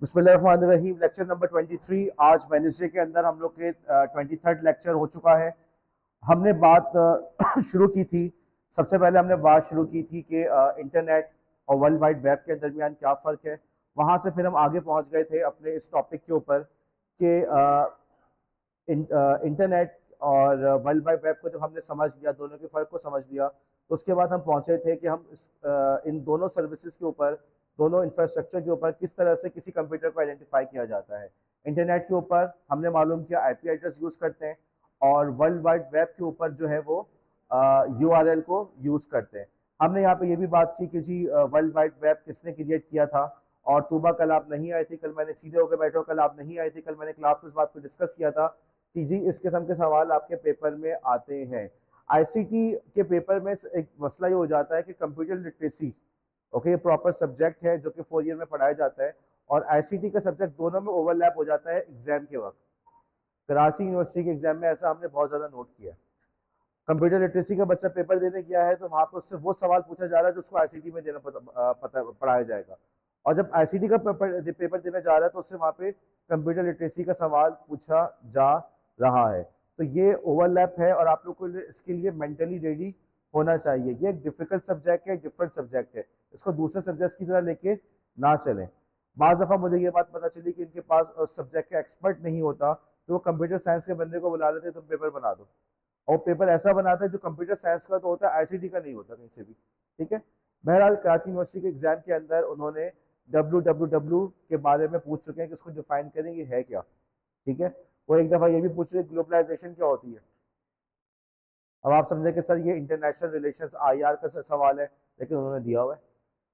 बिस्मिल्लाहिर्रहमानिर्रहीम। Lecture number 23। आज Wednesday के अंदर हम लोग के 23rd लेक्चर हो चुका है। हमने बात शुरू की थी, सबसे पहले हमने बात शुरू की थी कि इंटरनेट और वर्ल्ड वाइड वेब के दरमियान क्या फ़र्क है। वहाँ से फिर हम आगे पहुँच गए थे अपने इस टॉपिक के ऊपर कि इंटरनेट और वर्ल्ड वाइड वेब को जब हमने समझ लिया, दोनों के फ़र्क को समझ लिया, तो उसके बाद हम पहुँचे थे कि हम इन दोनों सर्विसेज के ऊपर, दोनों इंफ्रास्ट्रक्चर के ऊपर किस तरह से किसी कंप्यूटर को आइडेंटिफाई किया जाता है। इंटरनेट के ऊपर हमने मालूम किया आईपी एड्रेस यूज़ करते हैं, और वर्ल्ड वाइड वेब के ऊपर जो है वो यूआरएल को यूज़ करते हैं। हमने यहाँ पे ये भी बात की कि जी वर्ल्ड वाइड वेब किसने क्रिएट किया था। और तूबा कल आप नहीं आई थी, कल मैंने सीधे होकर बैठे हो, कल आप नहीं आई थी, कल मैंने क्लास में इस बात को डिस्कस किया था कि जी इस किस्म के सवाल आपके पेपर में आते हैं। आईसीटी के पेपर में एक मसला ये हो जाता है कि कंप्यूटर लिटरेसी, ओके, ये प्रॉपर सब्जेक्ट है जो कि 4 ईयर में पढ़ाया जाता है, और आईसीटी का सब्जेक्ट दोनों में ओवरलैप हो जाता है एग्जाम के वक्त। कराची यूनिवर्सिटी के एग्जाम में ऐसा हमने बहुत ज्यादा नोट किया। कंप्यूटर लिटरेसी का बच्चा पेपर देने गया है तो वहां पर उससे वो सवाल पूछा जा रहा है जो उसको आईसीटी में देना पढ़ाया जाएगा, और जब आईसीटी का पेपर देने जा रहा है तो उससे वहां पे कंप्यूटर लिटरेसी का सवाल पूछा जा रहा है। तो ये ओवरलैप है और आप लोग को इसके लिए मेंटली रेडी होना चाहिए। ये एक डिफिकल्ट सब्जेक्ट है, डिफरेंट सब्जेक्ट है, इसको दूसरे सब्जेक्ट की तरह लेके ना चलें। बाज़ दफ़ा मुझे ये बात पता चली कि इनके पास उस सब्जेक्ट का एक्सपर्ट नहीं होता, तो वो कंप्यूटर साइंस के बंदे को बुला लेते, तुम पेपर बना दो, और पेपर ऐसा बनाता है जो कंप्यूटर साइंस का तो होता है, आईसीटी का नहीं होता कहीं से भी। ठीक है। बहरहाल कराची यूनिवर्सिटी के एग्जाम के अंदर उन्होंने www के बारे में पूछ चुके हैं कि उसको डिफाइन करेंगे है क्या। ठीक है। वो एक दफा ये भी पूछ रहे ग्लोबलाइजेशन क्या होती है। अब आप समझे कि सर ये इंटरनेशनल रिलेशंस आईआर का सवाल है, लेकिन उन्होंने दिया हुआ है।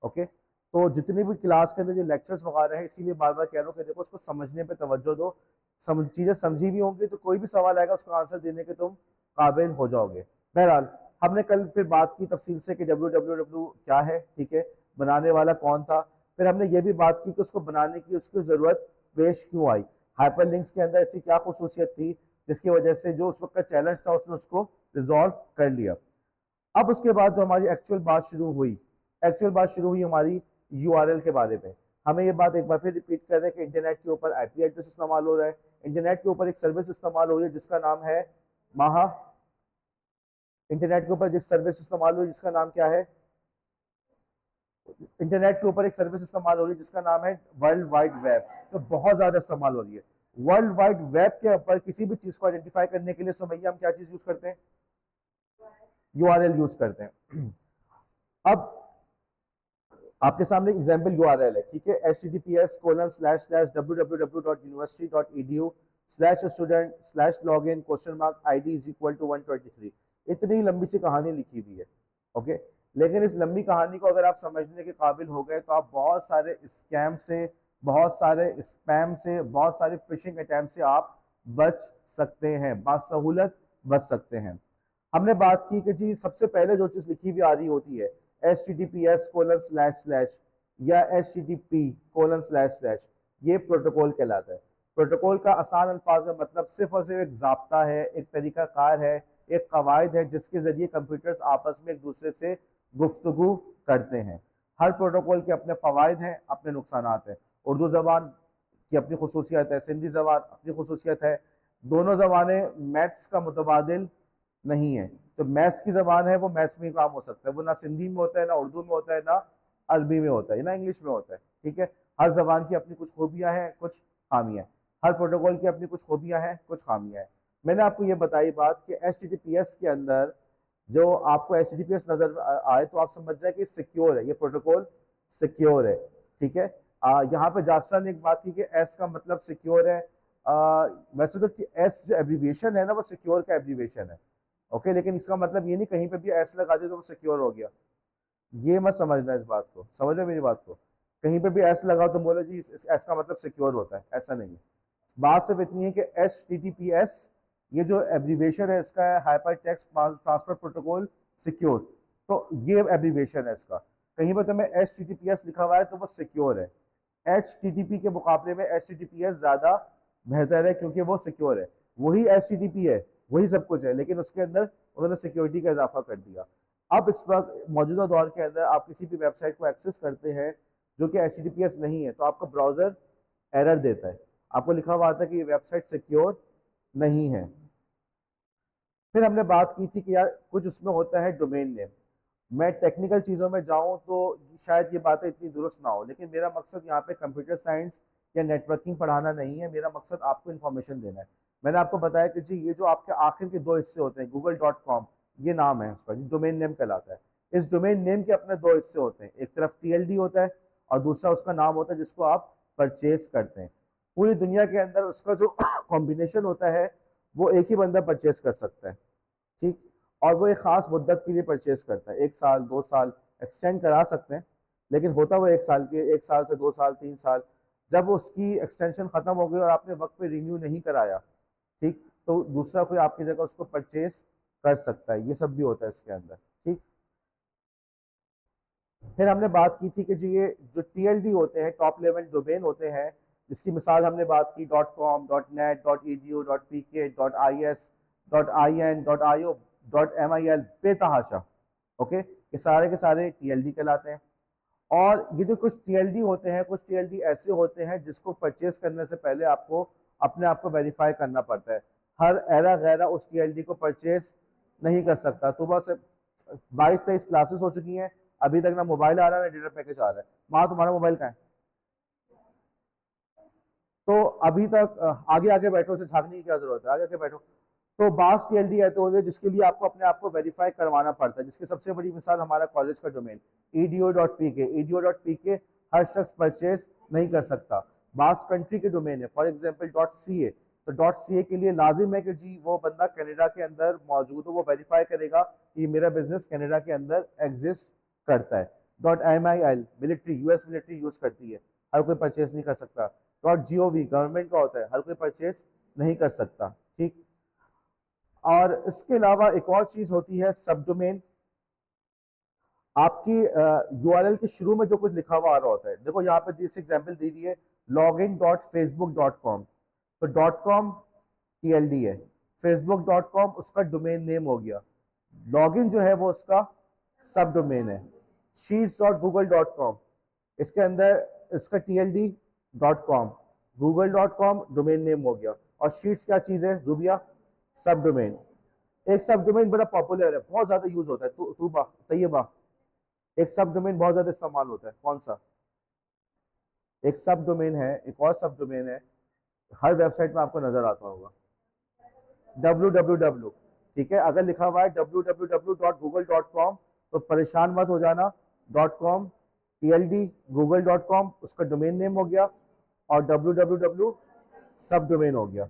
ओके। तो जितनी भी क्लास के अंदर जो लेक्चर्स वगैरह है, इसीलिए बार बार कह रहा हूँ कि देखो उसको समझने पे तवज्जो दो। चीजें समझी भी होंगी तो कोई भी सवाल आएगा उसका आंसर देने के तुम काबिल हो जाओगे। बहरहाल हमने कल फिर बात की तफसील से कि www क्या है, ठीक है, बनाने वाला कौन था। फिर हमने ये भी बात की कि उसको बनाने की उसकी जरूरत पेश क्यों आई, हाइपरलिंक्स के अंदर ऐसी क्या खसूसियत थी जिसकी वजह से जो उस वक्त का चैलेंज था उसने उसको रिजॉल्व कर लिया। अब उसके बाद जो हमारी एक्चुअल बात शुरू हुई हमारी यूआरएल के बारे में। हमें ये बात एक बार फिर रिपीट कर रहे हैं कि इंटरनेट के ऊपर आईपी एड्रेस इस्तेमाल हो रहा है, इंटरनेट के ऊपर एक सर्विस इस्तेमाल हो रही है जिसका नाम है माहा। इंटरनेट के ऊपर जिस सर्विस इस्तेमाल हो रही है जिसका नाम क्या है, इंटरनेट के ऊपर एक सर्विस इस्तेमाल हो रही है जिसका नाम है वर्ल्ड वाइड वेब, जो बहुत ज्यादा इस्तेमाल हो रही है। वर्ल्ड वाइड वेब के ऊपर किसी भी चीज को आइडेंटिफाई करने के लिए सुमैया हम क्या चीज यूज करते हैं, यूआरएल यूज करते हैं। अब आपके सामने एग्जाम्पल यूआरएल है, ठीक है, https://www.university.edu/student/login?id=123। इतनी लंबी सी कहानी लिखी हुई है। ओके। लेकिन इस लंबी कहानी को अगर आप समझने के काबिल हो गए तो आप बहुत सारे स्कैम से, बहुत सारे स्पैम से, बहुत सारे फिशिंग अटैम्प्ट से आप बच सकते हैं, बासहूलत बच सकते हैं। हमने बात की कि जी सबसे पहले जो चीज लिखी हुई आ रही होती है https:// या http:// ये प्रोटोकॉल कहलाता है। प्रोटोकॉल का आसान अल्फाज में मतलब सिर्फ और सिर्फ एक ज़ाब्ता है, एक तरीकाकार है, एक कवायद है जिसके जरिए कंप्यूटर्स आपस में एक दूसरे से गुफ्तगू करते हैं। हर प्रोटोकॉल के अपने फवायद हैं, अपने नुकसानात हैं। उर्दू जबान की अपनी खसूसियत है, सिंधी जबान अपनी खसूसियत है। दोनों जबानें मैथ्स का मुतबादिल नहीं है। जो मैथ्स की जबान है वो मैथ्स में ही काम हो सकता है, वो ना सिंधी में होता है, ना उर्दू में होता है, ना अरबी में होता है, ना इंग्लिश में होता है। ठीक है। हर जबान की अपनी कुछ खूबियां हैं, कुछ खामियां हैं। हर प्रोटोकॉल की अपनी कुछ खूबियां हैं, कुछ खामियां हैं। मैंने आपको ये बताई बात कि HTTPS के अंदर जो आपको HTTPS नजर आए तो आप समझ जाए कि सिक्योर है, ये प्रोटोकॉल सिक्योर है। ठीक है। यहाँ पे जासरा ने एक बात की कि एस का मतलब सिक्योर है। वैसे तो एस जो एब्रीविएशन है ना वो सिक्योर का एब्रीविएशन है। ओके। लेकिन इसका मतलब ये नहीं कहीं पे भी एस लगा दे तो वो सिक्योर हो गया, ये मत समझना, इस बात को समझ मेरी बात को। कहीं पे भी एस लगाओ तो बोलो जी इस एस का मतलब सिक्योर होता है, ऐसा नहीं है। बात सिर्फ इतनी है कि HTTPS ये जो एब्रीविएशन है इसका है hyper text transfer protocol secure, तो ये एब्रीविएशन है इसका। कहीं पर तुम्हें HTTPS लिखा हुआ है तो वो सिक्योर है। HTTP के मुकाबले में HTTPS ज्यादा बेहतर है क्योंकि वो सिक्योर है। वही HTTP है, वही सब कुछ है, लेकिन उसके अंदर उन्होंने सिक्योरिटी का इजाफा कर दिया। अब इस वक्त मौजूदा दौर के अंदर आप किसी भी वेबसाइट को एक्सेस करते हैं जो कि HTTPS नहीं है, तो आपका ब्राउजर एरर देता है, आपको लिखा हुआ आता है कि ये वेबसाइट सिक्योर नहीं है। फिर हमने बात की थी कि यार कुछ उसमें होता है डोमेन नेम। मैं टेक्निकल चीज़ों में जाऊं तो शायद ये बातें इतनी दुरुस्त ना हो, लेकिन मेरा मकसद यहाँ पे कंप्यूटर साइंस या नेटवर्किंग पढ़ाना नहीं है, मेरा मकसद आपको इन्फॉर्मेशन देना है। मैंने आपको बताया कि जी ये जो आपके आखिर के दो हिस्से होते हैं, google.com, ये नाम है उसका, डोमेन नेम कहलाता है। इस डोमेन नेम के अपने दो हिस्से होते हैं, एक तरफ टीएलडी होता है और दूसरा उसका नाम होता है जिसको आप परचेज करते हैं। पूरी दुनिया के अंदर उसका जो कॉम्बिनेशन होता है वो एक ही बंदा परचेज कर सकता है, ठीक। और वो एक खास मुद्दत के लिए परचेज करता है, 1 साल 2 साल, एक्सटेंड करा सकते हैं, लेकिन होता वो 1 साल के, 1 साल से 2 साल 3 साल। जब उसकी एक्सटेंशन खत्म हो गई और आपने वक्त पे रिन्यू नहीं कराया, ठीक, तो दूसरा कोई आपकी जगह उसको परचेज कर सकता है। ये सब भी होता है इसके अंदर, ठीक। फिर हमने बात की थी कि जी ये जो टीएलडी होते हैं, टॉप लेवल डोमेन होते हैं, जिसकी मिसाल हमने बात की .com, .net, .edu, .pk, .is, .in, .io, .mil, बेतहाशा, ओके, ये सारे के सारे टीएलडी कहलाते हैं। और ये जो कुछ टीएलडी होते हैं, कुछ टीएलडी ऐसे होते हैं जिसको परचेज करने से पहले आपको अपने आप को वेरीफाई करना पड़ता है। हर एरा गैरा उस टीएलडी को परचेज नहीं कर सकता। तो बस 22-23 क्लासेस हो चुकी हैं, अभी तक ना मोबाइल आ रहा है ना डेटा पैकेज आ रहा है। माँ तुम्हारा मोबाइल कहाँ है? तो अभी तक आगे आगे बैठो, से झांकने की क्या जरूरत है, आगे आगे बैठो। तो बास टीएलडी है तो जिसके लिए आपको अपने आप को वेरीफाई करवाना पड़ता है, जिसकी सबसे बड़ी मिसाल हमारा कॉलेज का डोमेन edu.pk। edu.pk हर शख्स परचेज नहीं कर सकता। बास कंट्री के डोमेन है, फॉर एग्जांपल .ca, तो .ca के लिए लाजिम है कि जी वो बंदा कनाडा के अंदर मौजूद हो, वो वेरीफाई करेगा कि मेरा बिजनेस कनाडा के अंदर एग्जिस्ट करता है। .mil military, US military use करती है, हर कोई परचेज नहीं कर सकता। .gov गवर्नमेंट का होता है, हर कोई परचेज नहीं कर सकता, ठीक। और इसके अलावा एक और चीज होती है सब डोमेन। आपकी यूआरएल के शुरू में जो कुछ लिखा हुआ आ रहा होता है, देखो यहाँ पे इस एग्जांपल दी हुई है login.facebook.com, तो .com टीएलडी है, facebook.com उसका डोमेन नेम हो गया, लॉगिन जो है वो उसका सब डोमेन है। sheets.google.com, इसके अंदर इसका TLD .com, google.com domain name हो गया, और शीट्स क्या चीज है जुबिया? सब डोमेन। एक सब डोमेन बड़ा पॉपुलर है, बहुत ज्यादा यूज होता है, तूबा, तैयबा, एक सब डोमेन बहुत ज्यादा इस्तेमाल होता है, कौन सा? एक सब डोमेन है, एक और सब डोमेन है, हर वेबसाइट में आपको नजर आता होगा, www, ठीक है। अगर लिखा हुआ है www.google.com तो परेशान मत हो जाना, .com टीएलडी google.com उसका डोमेन नेम हो गया, और www सब डोमेन हो गया।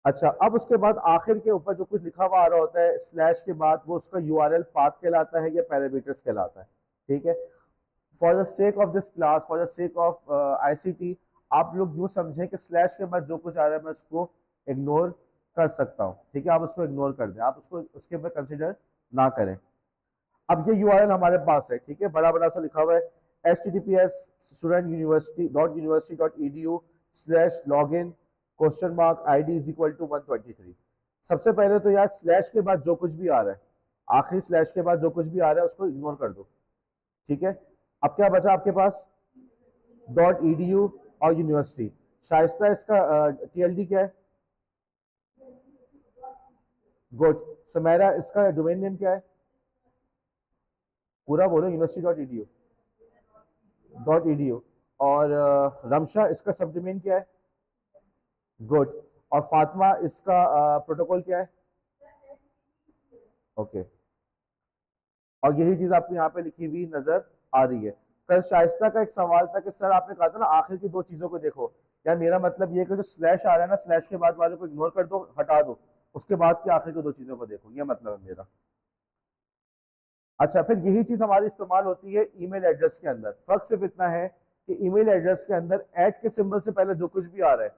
अच्छा, अब उसके बाद आखिर के ऊपर जो कुछ लिखा हुआ आ रहा होता है स्लैश के बाद, वो उसका यूआरएल पाथ कहलाता है या पैरामीटर्स कहलाता है, ठीक है। For the sake of this class, for the sake of ICT, आप लोग यूँ समझें कि स्लैश के बाद जो कुछ आ रहा है मैं उसको इग्नोर कर सकता हूँ, ठीक है, आप उसको इग्नोर कर दें, आप उसको उसके ऊपर कंसिडर ना करें। अब ये यूआरएल हमारे पास है, ठीक है, बड़ा बड़ा सा लिखा हुआ है https studentuniversity.edu/login (ID = 123). सबसे पहले तो यार स्लैश के बाद जो कुछ भी आ रहा है, आखिरी स्लैश के बाद जो कुछ भी आ रहा है उसको इग्नोर कर दो, ठीक है। अब क्या बचा आपके पास? .edu और यूनिवर्सिटी। शाइस्ता इसका टीएलडी क्या है? गुड। सुमेरा इसका डोमेन नेम क्या है? पूरा बोलो, university.edu। और रमशा इसका सब डोमेन क्या है? गुड। और फातिमा इसका प्रोटोकॉल क्या है? ओके। और यही चीज आपको यहाँ पे लिखी हुई नजर आ रही है। कल शाइस्ता का एक सवाल था कि सर आपने कहा था ना आखिर की दो चीजों को देखो, यार मेरा मतलब ये कि जो स्लैश आ रहा है ना, स्लैश के बाद वाले को इग्नोर कर दो, हटा दो, उसके बाद की आखिर की दो चीजों को देखो, ये मतलब है मेरा। अच्छा, फिर यही चीज हमारी इस्तेमाल होती है ईमेल एड्रेस के अंदर। फर्क सिर्फ इतना है कि ईमेल एड्रेस के अंदर ऐट के सिंबल से पहले जो कुछ भी आ रहा है,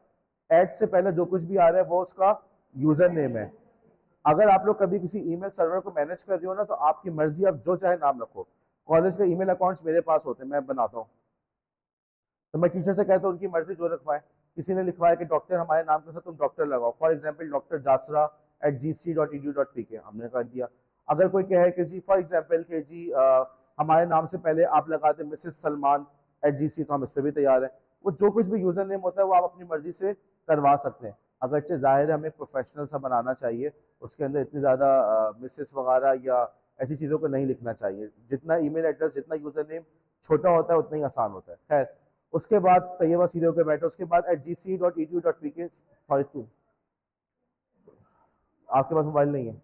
ऐट से पहले जो कुछ भी आ रहा है वो उसका यूजर नेम है। अगर आप लोग कभी किसी ईमेल सर्वर को मैनेज कर रहे हो ना, तो आपकी मर्जी, आप जो चाहे नाम रखो। कॉलेज के ईमेल अकाउंट्स मेरे पास होते हैं, मैं बनाता हूँ, तो मैं टीचर से कहता हूँ उनकी मर्जी जो रखवाए। किसी ने लिखवाया कि डॉक्टर हमारे नाम के साथ तुम डॉक्टर लगाओ, फॉर एग्जाम्पल डॉक्टर जासरा @gc.edu.pk, हमने कर दिया। अगर कोई कहे कि जी फॉर एग्जाम्पल के जी हमारे नाम से पहले आप लगा दें मिसेस सलमान, @gc, तो हम इस पर भी तैयार हैं। वो जो कुछ भी यूजर नेम होता है वो आप अपनी मर्जी से करवा सकते हैं। अगरचे जाहिर है हमें प्रोफेशनल सा बनाना चाहिए, उसके अंदर इतनी ज़्यादा मिसेस वगैरह या ऐसी चीज़ों को नहीं लिखना चाहिए। जितना ईमेल एड्रेस, जितना यूजर नेम छोटा होता है उतना ही आसान होता है। खैर, उसके बाद तैयबा सीधे होकर बैठे, उसके बाद @gc.edu.pk, सॉरी तू, आपके पास मोबाइल नहीं है।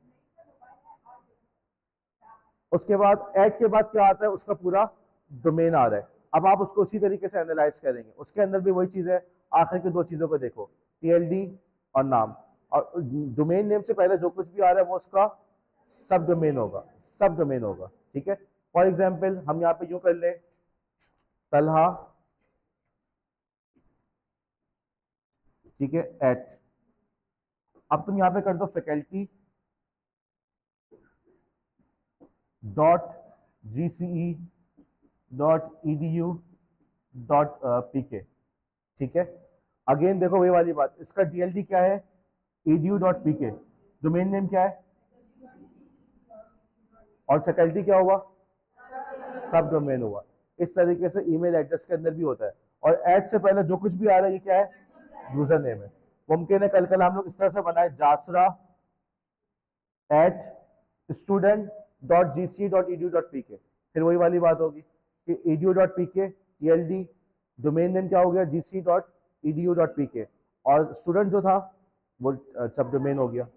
उसके बाद ऐड के बाद क्या आता है, उसका पूरा डोमेन आ रहा है। अब आप उसको उसी तरीके से एनालाइज करेंगे, उसके अंदर भी वही चीज़ है। आखिर की दो चीज़ों को देखो, TLD और नाम, और डोमेन नेम से पहले जो कुछ भी आ रहा है वो उसका सब डोमेन होगा, सब डोमेन होगा। ठीक है, फॉर एग्जाम्पल हम यहाँ पे यूं कर ले, तलहा, ठीक है, एट, अब तुम यहाँ पे कर दो फैकल्टी .gce.edu.pk, ठीक है। अगेन देखो वही वाली बात, इसका DLD क्या है, edu.pk, डोमेन नेम क्या है, और फैकल्टी क्या हुआ, सब डोमेन हुआ। इस तरीके से ईमेल एड्रेस के अंदर भी होता है। और ऐड से पहले जो कुछ भी आ रहा है ये क्या है, यूजर नेम है। मुमकिन है कल हम लोग इस तरह से बनाए, जासरा @student.gc.edu.pk, फिर वही वाली बात होगी कि edu.pk, TLD, डोमेन नेम क्या हो गया, gc.edu.pk, और स्टूडेंट जो था वो सब डोमेन हो गया।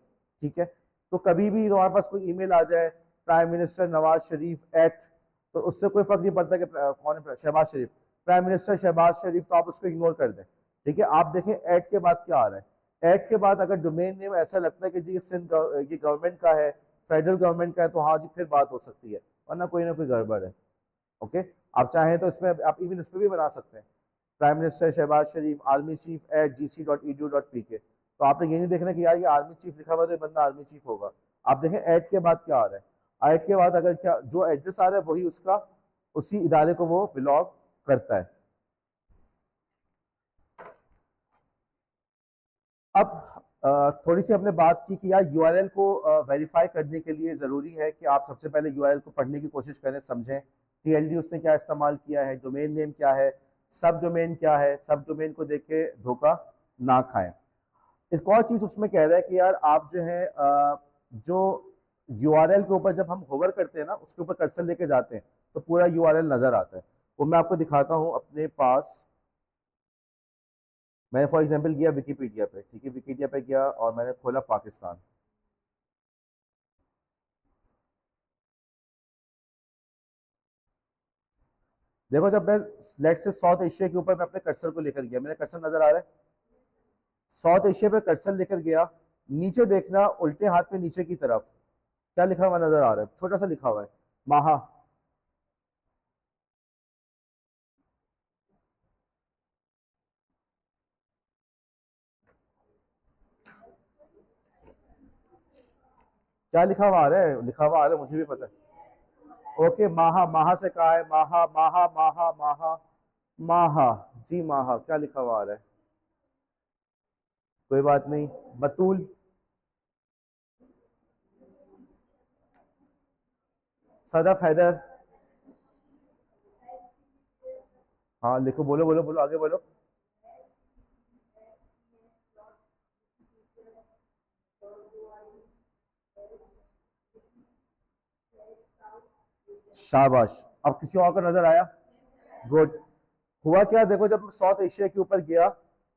ठीक है, तो कभी भी तुम्हारे पास कोई ईमेल आ जाए prime minister Nawaz Sharif eight, तो उससे कोई फर्क नहीं पड़ता कि कौन है, शहबाज शरीफ, प्राइम मिनिस्टर शहबाज शरीफ, तो आप उसको इग्नोर कर दें। ठीक है, आप देखें एट के बाद क्या आ रहा है। ऐड के बाद अगर डोमेन नेम ऐसा लगता है कि जी ये गवर्नमेंट का है, फेडरल गवर्नमेंट का है, तो हाँ जी फिर बात हो सकती है, वरना कोई ना कोई गड़बड़ है। ओके, आप चाहें तो इसमें आप इवन इस पर भी बना सकते हैं, प्राइम मिनिस्टर शहबाज शरीफ आर्मी चीफ @gc.edu.pk, तो आपने ये नहीं देखना कि यार ये आर्मी चीफ लिखा हुआ है तो ये बंदा आर्मी चीफ होगा। आप देखें ऐड के बाद क्या आ रहा है, ऐड के बाद अगर क्या जो एड्रेस आ रहा है वही उसका, उसी इदारे को वो बिलोंग करता है। अब थोड़ी सी हमने बात की कि यार यूआरएल को वेरीफाई करने के लिए ज़रूरी है कि आप सबसे पहले यूआरएल को पढ़ने की कोशिश करें, समझें TLD उसने क्या इस्तेमाल किया है, डोमेन नेम क्या है, सब डोमेन क्या है, सब डोमेन को देख के धोखा ना खाएं। एक और चीज़ उसमें कह रहा है कि यार आप जो है जो यूआरएल के ऊपर जब हम होवर करते हैं ना, उसके ऊपर कर्सर लेके जाते हैं तो पूरा यूआरएल नज़र आता है। वो मैं आपको दिखाता हूँ अपने पास। मैंने फॉर एग्जांपल गया विकीपीडिया पे, ठीक है, विकीपीडिया पे गया और मैंने खोला पाकिस्तान। देखो जब मैं लेट से साउथ एशिया के ऊपर मैं अपने कर्सर को लेकर गया, मेरा कर्सर नजर आ रहा है, साउथ एशिया पे कर्सर लेकर गया, नीचे देखना उल्टे हाथ पे नीचे की तरफ क्या लिखा हुआ नजर आ रहा है, छोटा सा लिखा हुआ है, माहा। क्या लिखा हुआ आ रहा है, लिखा हुआ आ रहा है, मुझे भी पता है। ओके, माहा, माहा से कहा है, माहा माहा माहा माहा माहा, जी माहा, क्या लिखा हुआ आ रहा है, कोई बात नहीं, बतूल, सदफ हैदर, हाँ लिखो, बोलो बोलो बोलो, आगे बोलो। शाबाश, अब किसी और को नजर आया, गुड। हुआ क्या, देखो जब साउथ एशिया के ऊपर गया,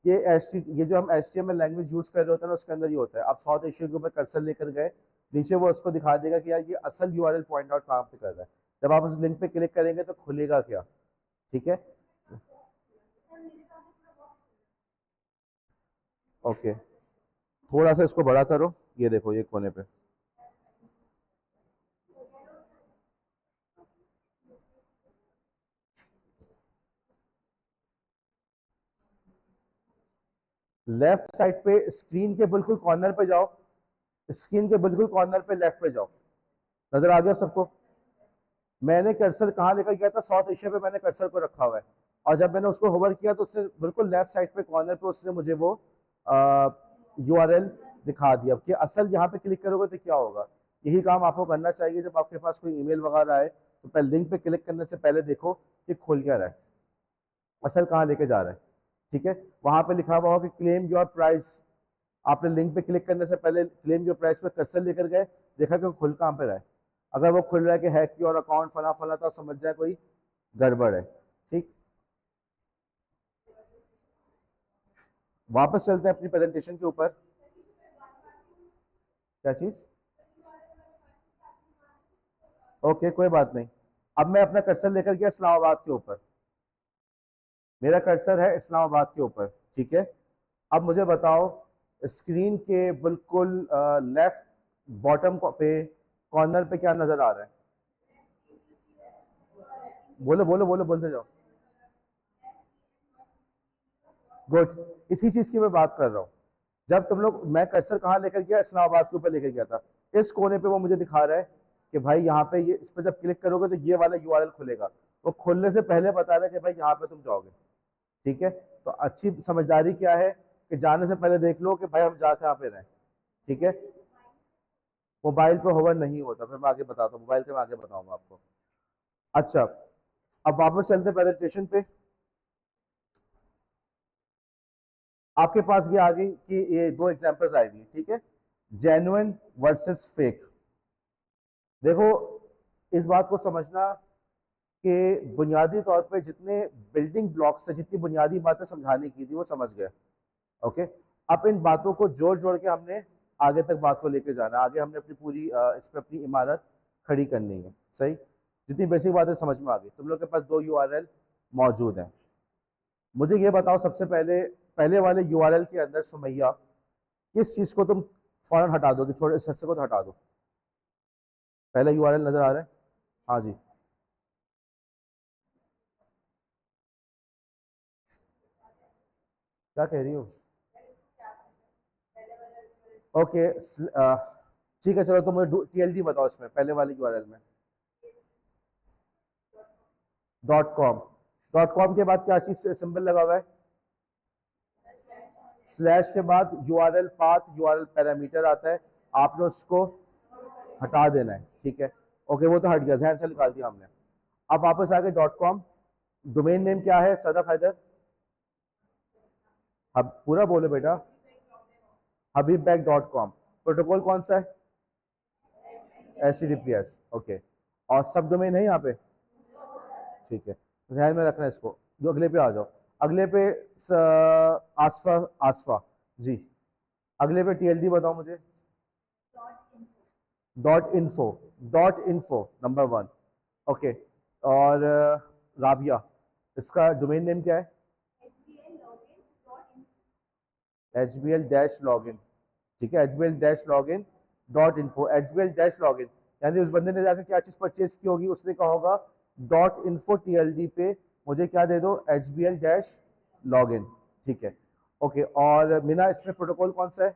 ये जो हम HTML लैंग्वेज यूज कर रहे होते हैं ना, उसके अंदर ये होता है। आप साउथ एशिया के ऊपर कर्सर लेकर गए, नीचे वो उसको दिखा देगा कि यार ये असल यूआरएल पॉइंट आउट कहाँ पे कर रहा है। जब आप उस लिंक पे क्लिक करेंगे तो खुलेगा क्या, ठीक है, ओके, थोड़ा सा इसको बड़ा करो, ये देखो ये कोने पे, लेफ्ट साइड पे स्क्रीन के बिल्कुल कॉर्नर पे जाओ, स्क्रीन के बिल्कुल कॉर्नर पे लेफ्ट पे जाओ, नजर आ गया सबको। मैंने कर्सर कहाँ लेकर गया था, साउथ एशिया पे मैंने कर्सर को रखा हुआ है, और जब मैंने उसको होवर किया तो उसने बिल्कुल लेफ्ट साइड पे कॉर्नर पे उसने मुझे वो यूआरएल दिखा दिया। कि असल यहाँ पे क्लिक करोगे तो क्या होगा, यही काम आपको करना चाहिए। जब आपके पास कोई ईमेल वगैरह आए तो पहले लिंक पे क्लिक करने से पहले देखो कि खुल क्या रहा है। असल कहाँ लेके जा रहा है। ठीक है, वहां पे लिखा हुआ हो कि क्लेम योर प्राइस, आपने लिंक पे क्लिक करने से पहले क्लेम योर प्राइस पे कर्सर लेकर गए, देखा कि वो खुल कहाँ पे रहा है। अगर वो खुल रहा है कि हैक योर अकाउंट फला फला, तो आप समझ जाए कोई गड़बड़ है। ठीक, वापस चलते हैं अपनी प्रेजेंटेशन के ऊपर। क्या चीज? ओके, कोई बात नहीं। अब मैं अपना कर्सर लेकर गया इस्लामाबाद के ऊपर, मेरा कर्सर है इस्लामाबाद के ऊपर। ठीक है, अब मुझे बताओ स्क्रीन के बिल्कुल लेफ्ट बॉटम पे कॉर्नर पे क्या नजर आ रहा है? बोलो बोलो बोलो, बोलते जाओ। गुड, इसी चीज की मैं बात कर रहा हूँ। जब तुम लोग, मैं कर्सर कहाँ लेकर गया, इस्लामाबाद के ऊपर लेकर गया था। इस कोने पे वो मुझे दिखा रहा है कि भाई यहाँ पे ये, इस पर जब क्लिक करोगे तो ये वाला यूआरएल खुलेगा। वो खुलने से पहले बता रहा है कि भाई यहाँ पे तुम जाओगे। ठीक है, तो अच्छी समझदारी क्या है कि जाने से पहले देख लो कि भाई हम जा कहाँ पे रहे। ठीक है, मोबाइल पे होवर नहीं होता, फिर मैं आगे बताता हूँ, मोबाइल पे मैं आगे बताऊंगा आपको। अच्छा, अब वापस चलते प्रेजेंटेशन पे। आपके पास ये आ गई कि ये दो एग्जांपल्स आएगी। ठीक है, जेन्युइन वर्सेस फेक। देखो, इस बात को समझना कि बुनियादी तौर पे जितने बिल्डिंग ब्लॉक्स थे, जितनी बुनियादी बातें समझाने की थी, वो समझ गए। ओके, अब इन बातों को जोड़ जोड़ के हमने आगे तक बात को लेके जाना है। आगे हमने अपनी पूरी इस पर अपनी इमारत खड़ी करनी है। सही, जितनी बेसिक बातें समझ में आ गई। तुम लोग के पास दो यूआरएल मौजूद हैं। मुझे ये बताओ सबसे पहले, पहले वाले यूआरएल के अंदर सुमैया, किस चीज को तुम फौरन हटा दो, कि छोटे इस हिस्से को तो हटा दो। पहला यूआरएल नजर आ रहा है? हाँ जी। क्या कह रही हो? ओके, ठीक है, चलो तो मुझे टीएलडी बताओ इसमें पहले वाले यूआरएल में। Dot com. डॉट कॉम के बाद क्या चीज सिंबल लगा हुआ है? स्लैश के बाद यूआरएल पाथ, यूआरएल पैरामीटर आता है, आपने उसको हटा देना है। ठीक है, ओके, वो तो हट गया, जहन से निकाल दिया हमने। अब वापस आ गए डॉट कॉम। डोमेन नेम क्या है सदफ हैदर? अब पूरा बोलो बेटा। habibbank.com। प्रोटोकॉल कौन सा है? HTTPS। ओके, और सब डोमेन है यहाँ पे? ठीक है, ध्यान में रखना इसको। जो अगले पे आ जाओ, अगले पे आसफा, आसफा जी। अगले पे टीएलडी बताओ मुझे। Dot info. Dot info number one. Okay, और राबिया, इसका डोमेन नेम क्या है? HBL-login। ठीक है, HBL-login.info। HBL-login यानी उस बंदे ने जाकर क्या चीज परचेज की होगी, उसने कहा होगा डॉट इन्फो टीएलडी पे मुझे क्या दे दो, HBL-login। ठीक है, ओके, और मीना इसमें प्रोटोकॉल कौन सा है?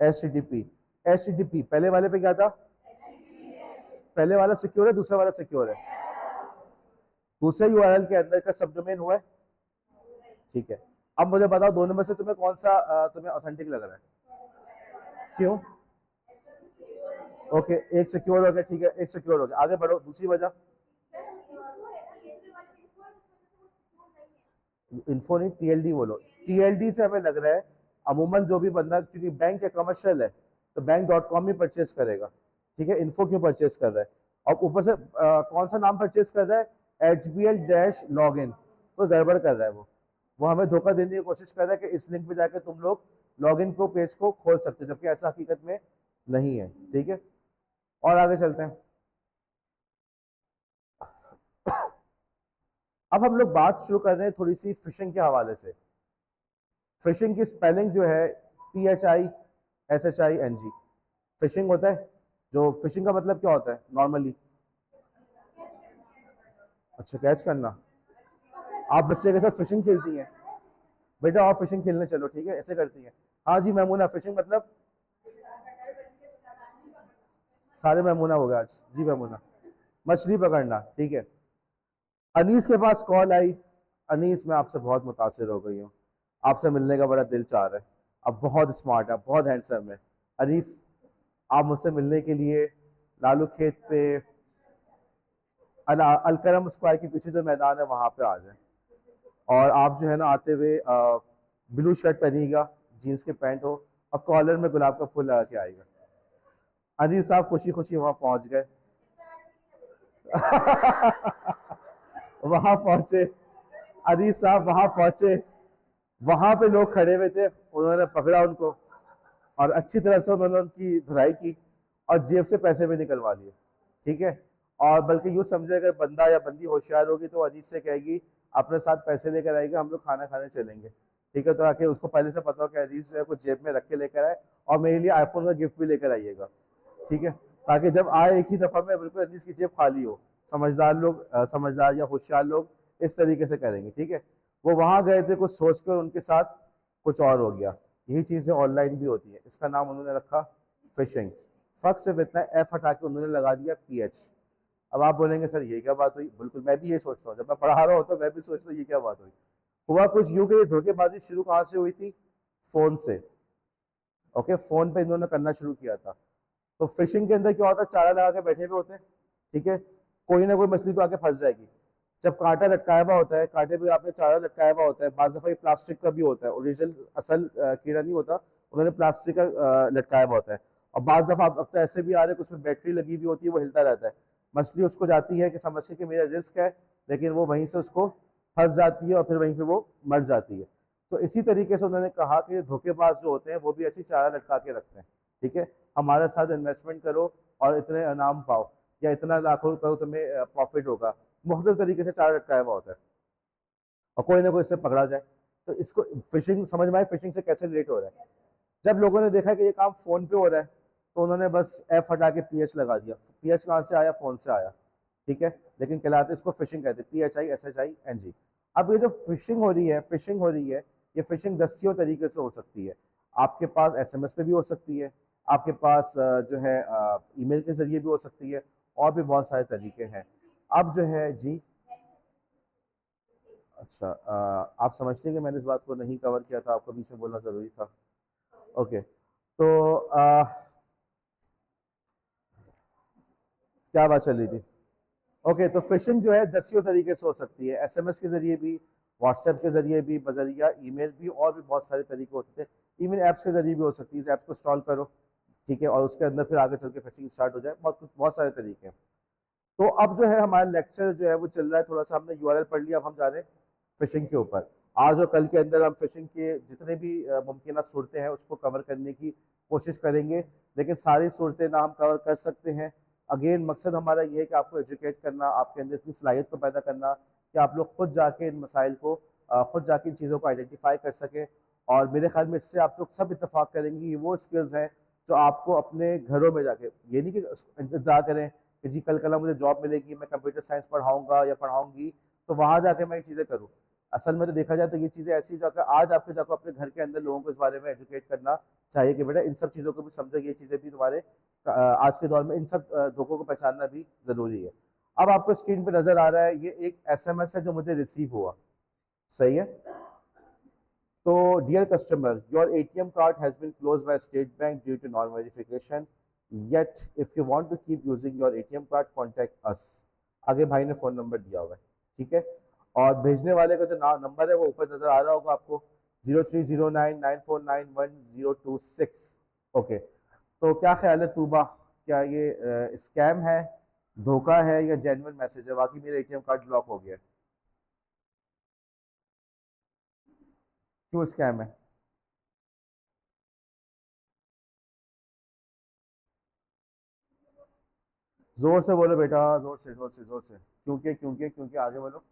HTTP। HTTP पहले वाले पे क्या था? पहले वाला सिक्योर है, दूसरा वाला सिक्योर है? दूसरे यूआरएल के अंदर का सब डोमेन हुआ है। ठीक है, अब मुझे बताओ दोनों में से तुम्हें कौन सा तुम्हें ऑथेंटिक लग रहा है? क्यों? ओके, एक सिक्योर हो गया। ठीक है, एक सिक्योर हो गया, आगे बढ़ो, दूसरी वजह। इन्फो नहीं, टीएलडी बोलो। टीएलडी से हमें लग रहा है अमूमन जो भी बंदा, क्योंकि बैंक है, कमर्शियल है, तो बैंक डॉट कॉम ही परचेज करेगा। ठीक है, इन्फो क्यों परचेज कर रहा है? और ऊपर से कौन सा नाम परचेज कर रहा है? HBL-login। कोई गड़बड़ कर रहा है वो हमें धोखा देने की कोशिश कर रहा है कि इस लिंक पे जाकर तुम लोग लॉगिन को, पेज को खोल सकते हो, जबकि ऐसा हकीकत में नहीं है। ठीक है, और आगे चलते हैं। अब हम लोग बात शुरू कर रहे हैं थोड़ी सी फिशिंग के हवाले से। फिशिंग की स्पेलिंग जो है PHISHING। फिशिंग होता है, जो फिशिंग का मतलब क्या होता है नॉर्मली? अच्छा, कैच करना। आप बच्चे के साथ फिशिंग खेलती हैं? बेटा और फिशिंग खेलने चलो, ठीक है, ऐसे करती हैं। हाँ जी मैमूना, फिशिंग मतलब? सारे मैमूना हो गया आज जी। मैमूना मछली पकड़ना, ठीक है। अनीस के पास कॉल आई। अनीस, मैं आपसे बहुत मुतासिर हो गई हूँ, आपसे मिलने का बड़ा दिल चाह रहा है। आप बहुत स्मार्ट है, बहुत हैंडसम है। अनीस, आप मुझसे मिलने के लिए लालू खेत पे अलकरम स्क्वायर के पीछे जो मैदान है वहां पे आ जाए। और आप जो है ना आते हुए ब्लू शर्ट पहनिएगा, जीन्स के पैंट हो, और कॉलर में गुलाब का फूल लगा के आएगा। अनिल साहब खुशी खुशी वहां पहुंच गए। वहां पहुंचे, अनिल साहब वहां पहुंचे, वहां पे लोग खड़े हुए थे, उन्होंने पकड़ा उनको और अच्छी तरह से उन्होंने उनकी धुलाई की और जेब से पैसे भी निकलवा लिए। ठीक है। और बल्कि यूं समझे अगर बंदा या बंदी होशियार होगी तो अनीस से कहेगी अपने साथ पैसे लेकर आएगी, हम लोग खाना खाने चलेंगे। ठीक है, तो आके उसको पहले से पता हो कि अनीस जो है कुछ जेब में रख के लेकर आए और मेरे लिए आईफोन का गिफ्ट भी लेकर आइएगा। ठीक है, ताकि जब आए एक ही दफा में बिल्कुल अनीस की जेब खाली हो। समझदार लोग समझदार या होशियार लोग इस तरीके से करेंगे। ठीक है, वो वहां गए थे कुछ सोचकर, उनके साथ कुछ और हो गया। यही चीजें ऑनलाइन भी होती है। इसका नाम उन्होंने रखा फिशिंग। फर्क सिर्फ इतना एफ हटा के उन्होंने लगा दिया पीएच। अब आप बोलेंगे सर ये क्या बात हुई, बिल्कुल मैं भी ये सोचता हूँ, जब मैं पढ़ा रहा होता मैं भी सोचता हूँ ये क्या बात हुई। हुआ कुछ यूं कि ये धोखेबाजी शुरू कहाँ से हुई थी, फोन से। ओके, फोन पे इन्होंने करना शुरू किया था। तो फिशिंग के अंदर क्या होता है, चारा लगा के बैठे हुए होते हैं। ठीक है, कोई ना कोई मछली तो आके फंस जाएगी। जब कांटा लटकाया हुआ होता है, कांटे पे आपने चारा लटकाया हुआ होता है, बाज दफा ये प्लास्टिक का भी होता है, ओरिजिनल असल कीड़ा नहीं होता, उन्होंने प्लास्टिक का लटकाया हुआ होता है। और बाज दफा अब तो ऐसे भी आ रहे हैं कि उसमें बैटरी लगी हुई होती है, वो हिलता रहता है। मछली उसको जाती है कि समझ के कि मेरा रिस्क है, लेकिन वो वहीं से उसको फंस जाती है और फिर वहीं पे वो मर जाती है। तो इसी तरीके से उन्होंने कहा कि धोखेबाज जो होते हैं वो भी ऐसी चारा लटका के रखते हैं। ठीक है, हमारे साथ इन्वेस्टमेंट करो और इतने इनाम पाओ, या इतना लाखों रुपए तुम्हें प्रॉफिट होगा। मुख्तलिफ तरीके से चारा लटकाया हुआ होता है और कोई ना कोई इससे पकड़ा जाए। तो इसको फिशिंग समझ में आए, फिशिंग से कैसे रिलेट हो रहा है। जब लोगों ने देखा कि ये काम फोन पे हो रहा है तो उन्होंने बस एफ हटा के पीएच लगा दिया। पीएच कहाँ से आया, फोन से आया। ठीक है, लेकिन कहलाते इसको फिशिंग कहते हैं, PHISHING। अब ये जो फिशिंग हो रही है, ये फिशिंग दस्तियों तरीके से हो सकती है। आपके पास एसएमएस पे भी हो सकती है, आपके पास जो है ईमेल के जरिए भी हो सकती है, और भी बहुत सारे तरीके हैं। अब जो है जी, अच्छा आप समझते हैं कि मैंने इस बात को नहीं कवर किया था, आपको बीच में बोलना जरूरी था। ओके, तो क्या बात चल रही थी। ओके, तो फिशिंग जो है दसियों तरीके से हो सकती है, एसएमएस के जरिए भी, व्हाट्सएप के जरिए भी, बजरिया ईमेल भी, और भी बहुत सारे तरीके होते थे। इवन ऐप्स के जरिए भी हो सकती है, इस ऐप्स को इंस्टॉल करो। ठीक है, और उसके अंदर फिर आगे चल के फिशिंग स्टार्ट हो जाए, बहुत कुछ, बहुत सारे तरीके हैं। तो अब जो है हमारा लेक्चर जो है वो चल रहा है, थोड़ा सा हमने यूआरएल पढ़ लिया, अब हम जा रहे हैं फिशिंग के ऊपर। आज और कल के अंदर हम फिशिंग के जितने भी मुमकिन सूरतें हैं उसको कवर करने की कोशिश करेंगे, लेकिन सारी सूरतें ना हम कवर कर सकते हैं। अगेन मकसद हमारा ये है कि आपको एजुकेट करना, आपके अंदर इतनी सलाहियत को पैदा करना कि आप लोग खुद जाके इन मसाइल को खुद जाके इन चीज़ों को आइडेंटिफाई कर सकें। और मेरे ख्याल में इससे आप लोग सब इतफाक़ करेंगे ये वो स्किल्स हैं जो आपको अपने घरों में जाके, ये नहीं कि इंतजार करें कि जी कल कल मुझे जॉब मिलेगी, मैं कंप्यूटर साइंस पढ़ाऊंगा या पढ़ाऊंगी तो वहां जाके मैं ये चीज़ें करूँ। असल में तो देखा जाए तो ये चीज़ें ऐसी जाकर आज आपके जाकर अपने घर के अंदर लोगों को इस बारे में एजुकेट करना चाहिए कि बेटा इन सब चीज़ों को भी समझो, ये चीज़ें भी तुम्हारे आज के दौर में इन सब धोखों को पहचानना भी ज़रूरी है। अब आपको स्क्रीन पे नज़र आ रहा है ये एक एसएमएस है जो मुझे रिसीव हुआ। सही है, तो dear customer, your ATM card has been closed by State Bank due to non verification, yet if you want to keep using your ATM card contact us. आगे भाई ने फोन नंबर दिया हुआ है। ठीक है, और भेजने वाले का जो नंबर है वो ऊपर नजर आ रहा होगा आपको, 03099491 026। ओके, तो क्या ख्याल है तूबा, क्या ये स्कैम है, धोखा है, या जेन्युइन मैसेज है वाकई मेरा एटीएम कार्ड ब्लॉक हो गया? क्यों स्कैम है? जोर से बोलो बेटा, जोर से जोर से जोर से। क्योंकि क्योंकि क्योंकि आगे बोलो।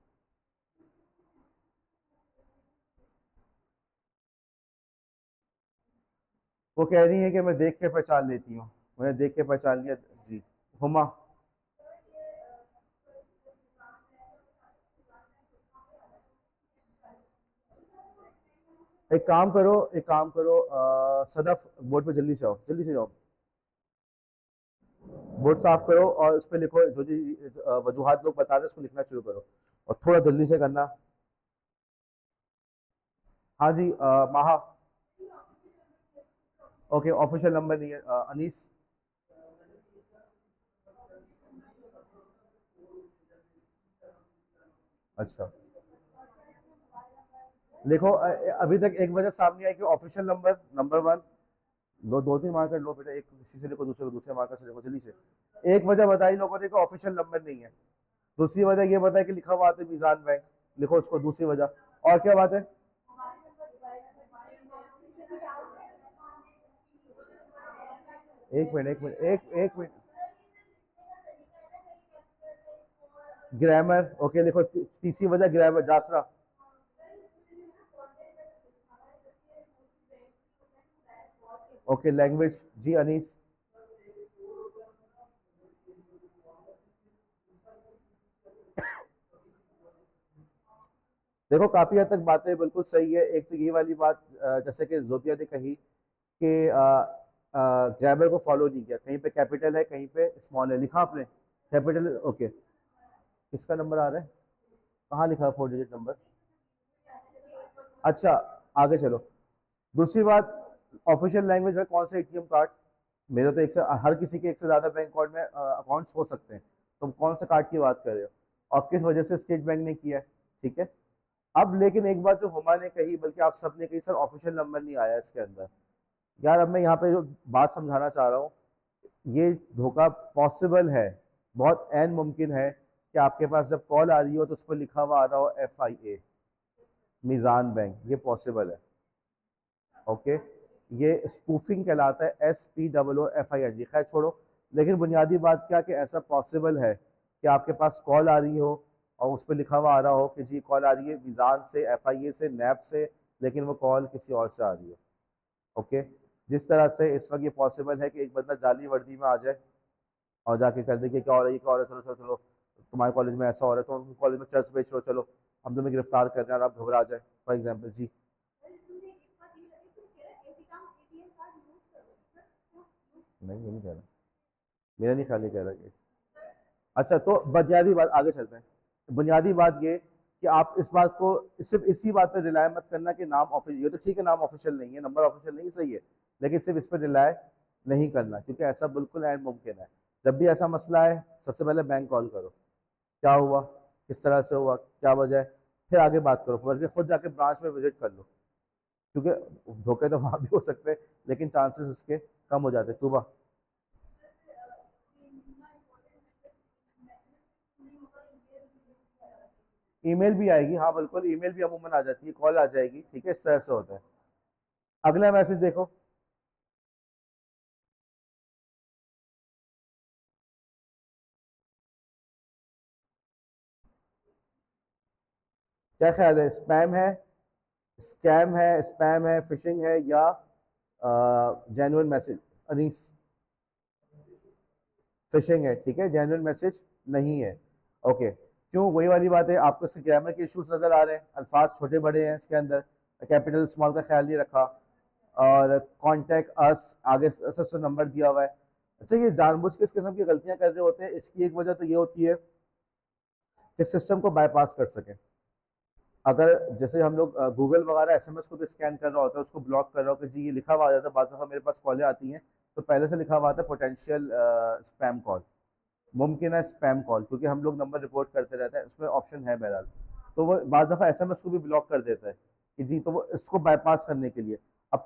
वो कह रही है कि मैं देख के पहचान लेती हूँ, मैंने देख के पहचान लिया। जी, हुमा। एक काम करो सदफ, बोर्ड पे जल्दी से आओ, जल्दी से जाओ। बोर्ड साफ करो और उस पर लिखो जो जी वजूहात लोग बता रहे हैं उसको लिखना शुरू करो, और थोड़ा जल्दी से करना। हाँ जी, माहा। ओके, ऑफिशियल नंबर नहीं है अनीस। अच्छा, देखो अभी तक एक वजह सामने आई कि ऑफिशियल नंबर नंबर वन, दो तीन मार्कर लो बेटा, एक किसी से लिखो, दूसरे को दूसरे मार्कर से लिखो जल्दी से। एक वजह बताई लोगों ने कि ऑफिशियल नंबर नहीं है। दूसरी वजह ये बताया कि लिखा हुआ आता है मीजान बैंक, लिखो उसको दूसरी वजह। और क्या बात है? एक मिनट एक मिनट एक मिनट। ग्रामर, ओके लिखो तीसरी वजह ग्रामर जासरा। ओके लैंग्वेज जी अनीस। देखो काफी हद तक बातें बिल्कुल सही है। एक तो ये वाली बात जैसे कि जोबिया ने कही कि ग्रामर को फॉलो नहीं किया, कहीं पे कैपिटल है कहीं पे स्मॉल है, लिखा आपने कैपिटल ओके। किसका नंबर आ रहा है? कहाँ लिखा है 4 डिजिट नंबर? अच्छा आगे चलो। दूसरी बात, ऑफिशियल लैंग्वेज में कौन सा एटीएम कार्ड? मेरे तो एक से हर किसी के एक से ज्यादा बैंक अकाउंट में अकाउंट्स हो सकते हैं। तुम कौन सा कार्ड की बात कर रहे हो और किस वजह से स्टेट बैंक ने किया है? ठीक है। अब लेकिन एक बात जो हुमा ने कही, बल्कि आप सबने कही, सर ऑफिशियल नंबर नहीं आया इसके अंदर। यार अब मैं यहाँ पे जो बात समझाना चाह रहा हूँ, ये धोखा पॉसिबल है, बहुत एन मुमकिन है कि आपके पास जब कॉल आ रही हो तो उस पर लिखा हुआ आ रहा हो FIA, मीज़ान बैंक, ये पॉसिबल है। ओके, ये स्पूफिंग कहलाता है, SPOOFING। खैर छोड़ो, लेकिन बुनियादी बात क्या कि ऐसा पॉसिबल है कि आपके पास कॉल आ रही हो और उस पर लिखा हुआ आ रहा हो कि जी कॉल आ रही है मीज़ान से, FIA से, नैब से, लेकिन वो कॉल किसी और से आ रही हो। ओके, जिस तरह से इस वक्त ये पॉसिबल है कि एक बंदा जाली वर्दी में आ जाए और जाके कर दे कि क्या हो रहा है, क्या हो रहा है, चलो चलो चलो तुम्हारे कॉलेज में ऐसा हो रहा है, तो उनके कॉलेज में चर्च बेच लो, चलो हम तुम्हें गिरफ्तार कर रहे हैं और आप घबरा जाए, फॉर एग्जाम्पल जी। नहीं ये नहीं कह रहा, मेरा नहीं ख्याल ये कह रहा कि अच्छा तो बुनियादी बात आगे चलते हैं। बुनियादी बात ये कि आप इस बात को सिर्फ इसी बात पर रिलाय मत करना कि नाम ऑफिशियल, ये तो ठीक है नाम ऑफिशियल नहीं है, नंबर ऑफिशियल नहीं है, सही है, लेकिन सिर्फ इस पर रिलाय नहीं करना क्योंकि ऐसा बिल्कुल ऐन मुमकिन है। जब भी ऐसा मसला है सबसे पहले बैंक कॉल करो, क्या हुआ, किस तरह से हुआ, क्या वजह है, फिर आगे बात करो, बल्कि खुद जाके ब्रांच में विजिट कर लो, क्योंकि धोखे तो वहां भी हो सकते हैं लेकिन चांसेस इसके कम हो जाते हैं। तूबा, ईमेल भी आएगी, हाँ बिल्कुल ईमेल भी अमूमन आ जाती है, कॉल आ जाएगी, ठीक है, इस तरह से होता है। अगला मैसेज देखो। क्या ख्याल है, स्पैम है, स्कैम है, स्पैम है, फिशिंग है, या जेन्युइन मैसेज? अनीस, फिशिंग है, ठीक है, जेन्युइन मैसेज नहीं है। ओके, क्यों? वही वाली बात है, आपको इसके ग्रामर के इश्यूज नजर आ रहे हैं, अल्फाज छोटे बड़े हैं इसके अंदर, कैपिटल स्मॉल का ख्याल नहीं रखा, और कॉन्टेक्ट अस आगे से नंबर दिया हुआ है। अच्छा, ये जानबूझ के इस किस्म की गलतियां कर रहे होते हैं, इसकी एक वजह तो ये होती है कि सिस्टम को बाईपास कर सके। अगर जैसे हम लोग गूगल वगैरह SMS को भी स्कैन कर रहा होता है, उसको ब्लॉक कर रहा हो कि जी ये लिखा हुआ आ जाता है, बाद दफ़ा मेरे पास कॉलें आती हैं तो पहले से लिखा हुआ आता है पोटेंशियल स्पैम कॉल, मुमकिन है स्पैम कॉल, क्योंकि हम लोग नंबर रिपोर्ट करते रहते हैं, उसमें ऑप्शन है बहरहाल। तो वो बाद दफ़ा SMS को भी ब्लॉक कर देता है कि जी, तो वो इसको बाईपास करने के लिए अब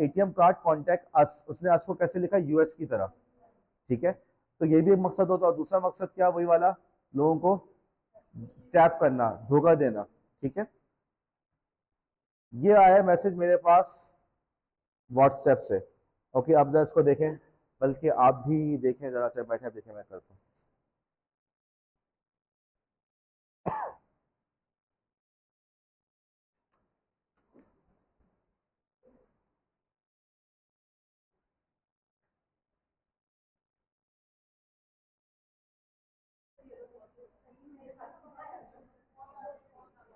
ATM कार्ड कॉन्टैक्ट अस, उसने अस को कैसे लिखा, US की तरह, ठीक है। तो ये भी एक मकसद होता है, और दूसरा मकसद क्या, वही वाला, लोगों को टैप करना, धोखा देना, ठीक है। ये आया मैसेज मेरे पास व्हाट्सएप से। ओके, अब जरा इसको देखें, बल्कि आप भी देखें जरा, चाहे बैठे देखें, मैं करता हूँ।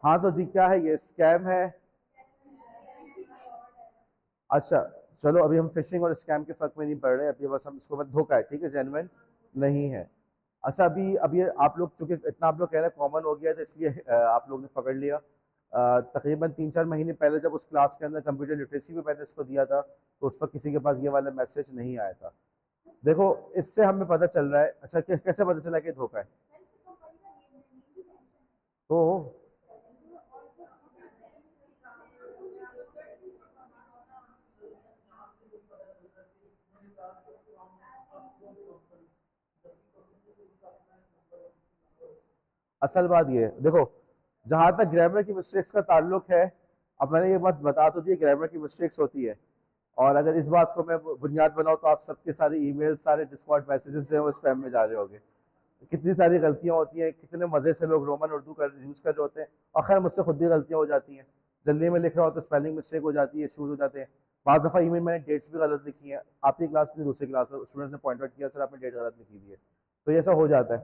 हाँ तो जी क्या है, ये स्कैम है? अच्छा चलो, अभी हम फिशिंग और स्कैम के फर्क में नहीं पड़ रहे, अभी बस हम इसको बस धोखा है, ठीक है, जेन्युइन नहीं है। अच्छा अभी अभी आप लोग चूंकि इतना आप लोग कह रहे हैं कॉमन हो गया है, तो इसलिए आप लोग ने पकड़ लिया। तकरीबन 3-4 महीने पहले जब उस क्लास के अंदर कंप्यूटर लिटरेसी पे मैंने इसको दिया था, तो उस वक्त किसी के पास ये वाला मैसेज नहीं आया था। देखो इससे हमें पता चल रहा है, अच्छा कैसे पता चला कि धोखा है? तो असल बात ये है, देखो जहां तक ग्रामर की मिस्टेक्स का ताल्लुक है, अब मैंने ये बात बता तो दी, ग्रामर की मिस्टेक्स होती है, और अगर इस बात को मैं बुनियाद बनाऊं तो आप सबके सारे ईमेल, सारे डिस्कॉर्ड मैसेजेस जो है वो स्पैम में जा रहे होंगे। कितनी सारी गलतियां होती हैं, कितने मजे से लोग रोमन उर्दू कर यूज कर रहे होते हैं, और खैर मुझसे खुद भी गलतियां हो जाती हैं, जल्दी में लिख रहा होता है, स्पेलिंग मिस्टेक हो जाती है, इशूज हो जाते हैं। बाज़ दफ़ा ईमेल मैंने डेट्स भी गलत लिखी हैं, आपकी क्लास में दूसरी क्लास में स्टूडेंट्स ने पॉइंट आउट किया सर आपने डेट गलत लिखी हुई है, तो ये ऐसा हो जाता है।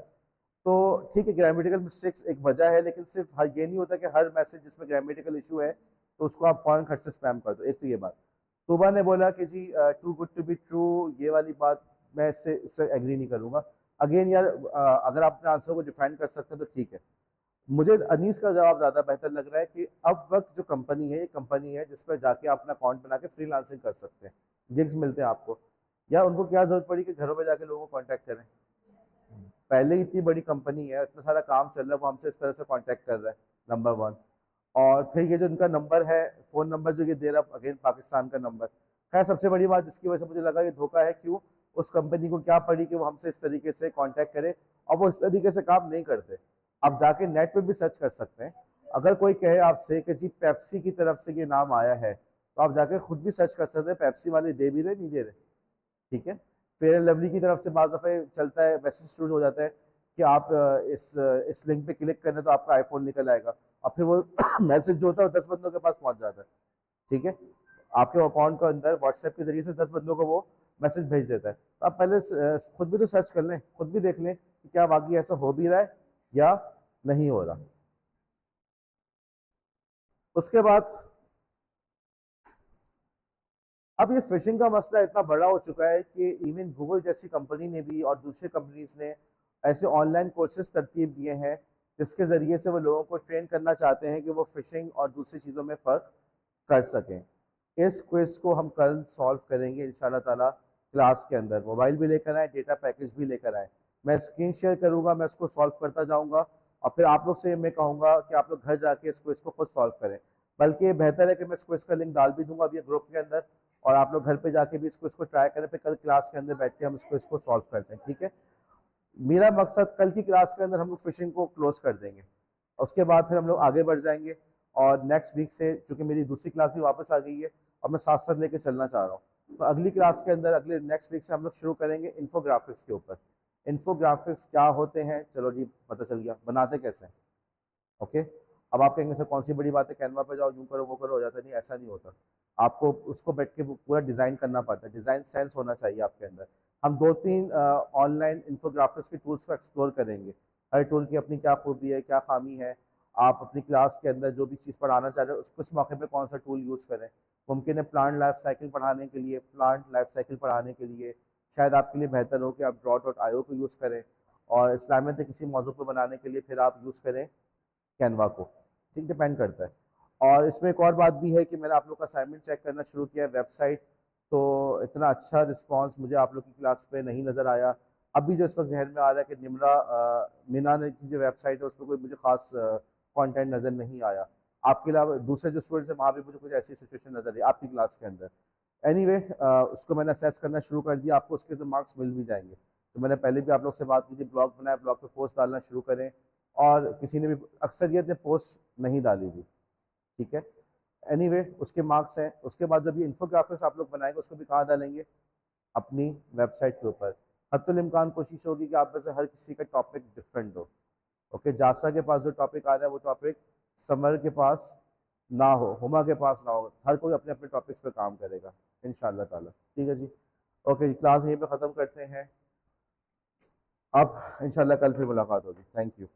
तो ठीक है, ग्रामेटिकल मिस्टेक्स एक वजह है, लेकिन सिर्फ ये नहीं होता कि हर मैसेज जिसमें ग्रामेटिकल इशू है तो उसको आप फौरन खट से स्पैम कर दो। एक तो ये बात। तोबा ने बोला कि जी too good to be true, ये वाली बात मैं इससे एग्री नहीं करूंगा। अगेन यार, अगर आप अपने आंसर को डिफाइन कर सकते हैं तो ठीक है। मुझे अनीस का जवाब ज्यादा बेहतर लग रहा है कि अब वक्त जो कंपनी है, ये कंपनी है जिस पर जाके आप अपना अकाउंट बना के फ्रीलांसिंग कर सकते हैं, गिग्स मिलते हैं आपको। या उनको क्या जरूरत पड़ी कि घरों में जाके लोगों को कांटेक्ट करें? पहले ही इतनी बड़ी कंपनी है, इतना सारा काम चल रहा है, वो हमसे इस तरह से कांटेक्ट कर रहा है, नंबर वन। और फिर ये जो इनका नंबर है, फोन नंबर जो ये दे रहा है, अगेन पाकिस्तान का नंबर। खैर सबसे बड़ी बात जिसकी वजह से मुझे लगा ये धोखा है, क्यों? उस कंपनी को क्या पड़ी कि वो हमसे इस तरीके से कांटेक्ट करे, और वो इस तरीके से काम नहीं करते। आप जाके नेट पे भी सर्च कर सकते हैं। अगर कोई कहे आपसे कि जी पेप्सी की तरफ से ये नाम आया है, तो आप जाके खुद भी सर्च कर सकते हैं, पेप्सी वाले दे भी रहे नहीं दे रहे, ठीक है। फेयर एंड लवली की तरफ से बाज़ दफ़े चलता है, मैसेज शुरू हो जाता है कि आप इस लिंक पे क्लिक करें तो आपका आईफोन निकल आएगा, और फिर वो मैसेज जो होता है वो 10 बंदों के पास पहुंच जाता है, ठीक है। आपके अकाउंट के अंदर व्हाट्सएप के जरिए से 10 बंदों को वो मैसेज भेज देता है। तो आप पहले खुद भी तो सर्च कर लें, खुद भी देख लें कि क्या वाकई ऐसा हो भी रहा है या नहीं हो रहा। उसके बाद अब ये फिशिंग का मसला इतना बड़ा हो चुका है कि इवन गूगल जैसी कंपनी ने भी और दूसरे कंपनीज ने ऐसे ऑनलाइन कोर्सेज तरतीब दिए हैं जिसके ज़रिए से वो लोगों को ट्रेन करना चाहते हैं कि वो फिशिंग और दूसरी चीज़ों में फ़र्क कर सकें। इस क्विज को हम कल सॉल्व करेंगे इंशाल्लाह ताला, क्लास के अंदर। मोबाइल भी लेकर आए, डेटा पैकेज भी लेकर आए, मैं स्क्रीन शेयर करूँगा, मैं उसको सॉल्व करता जाऊँगा, और फिर आप लोग से मैं कहूँगा कि आप लोग घर जाके इस क्विज को खुद सॉल्व करें। बल्कि ये बेहतर है कि मैं इस क्विज का लिंक डाल भी दूंगा अभी ग्रुप के अंदर, और आप लोग घर पे जाके भी इसको ट्राई करें, फिर कल क्लास के अंदर बैठ के हम इसको सॉल्व करते हैं, ठीक है। मेरा मकसद कल की क्लास के अंदर हम लोग फिशिंग को क्लोज कर देंगे, उसके बाद फिर हम लोग आगे बढ़ जाएंगे। और नेक्स्ट वीक से चूंकि मेरी दूसरी क्लास भी वापस आ गई है और मैं साथ साथ लेके चलना चाह रहा हूँ, तो अगली क्लास के अंदर अगले नेक्स्ट वीक से हम लोग शुरू करेंगे इन्फोग्राफिक्स के ऊपर। इन्फोग्राफिक्स क्या होते हैं, चलो जी पता चल गया, बनाते कैसे हैं, ओके। अब आप कहेंगे सर कौन सी बड़ी बात है, कैनवा पे जाओ यूं करो वो करो हो जाता है, नहीं ऐसा नहीं होता। आपको उसको बैठ के पूरा डिज़ाइन करना पड़ता है, डिज़ाइन सेंस होना चाहिए आपके अंदर। हम 2-3 ऑनलाइन इन्फोग्राफिक्स के टूल्स को एक्सप्लोर करेंगे, हर टूल की अपनी क्या खूबी है, क्या खामी है। आप अपनी क्लास के अंदर जो भी चीज़ पढ़ाना चाह रहे हो उसको इस मौके पे कौन सा टूल यूज़ करें। मुमकिन है प्लांट लाइफ साइकिल पढ़ाने के लिए, शायद आपके लिए बेहतर हो कि आप draw.io को यूज़ करें, और इस्लामियत किसी मौजू पर बनाने के लिए फिर आप यूज़ करें कैनवा को, ठीक, डिपेंड करता है। और इसमें एक और बात भी है कि मैंने आप लोग का असाइनमेंट चेक करना शुरू किया है, वेबसाइट, तो इतना अच्छा रिस्पांस मुझे आप लोग की क्लास पे नहीं नज़र आया। अभी जो इस वक्त जहन में आ रहा है कि मीना ने की जो वेबसाइट है उस पर कोई मुझे खास कंटेंट नज़र नहीं आया। आपके अलावा दूसरे जो स्टूडेंट्स हैं वहाँ भी मुझे कुछ ऐसी सिचुएशन नज़र आई आपकी क्लास के अंदर। एनीवे उसको मैंने असेस करना शुरू कर दिया, आपको उसके तो मार्क्स मिल भी जाएंगे। तो मैंने पहले भी आप लोग से बात की थी, ब्लॉग बनाया, ब्लॉग पे पोस्ट डालना शुरू करें, और किसी ने भी अक्सरियत ने पोस्ट नहीं डाली थी, ठीक है। एनीवे उसके मार्क्स हैं। उसके बाद जब ये इन्फोग्राफिक्स आप लोग बनाएंगे उसको भी कहाँ डालेंगे, अपनी वेबसाइट के ऊपर। हत्तुल इम्कान कोशिश होगी कि आप में से हर किसी का टॉपिक डिफरेंट हो, ओके। जासरा के पास जो टॉपिक आ रहा है वो टॉपिक समर के पास ना हो, हुमा के पास ना हो, हर कोई अपने अपने टॉपिक्स पे काम करेगा इंशाल्लाह ताला, ठीक है जी। ओके, क्लास यहीं पे ख़त्म करते हैं, अब इंशाल्लाह कल फिर मुलाकात होगी। Thank you.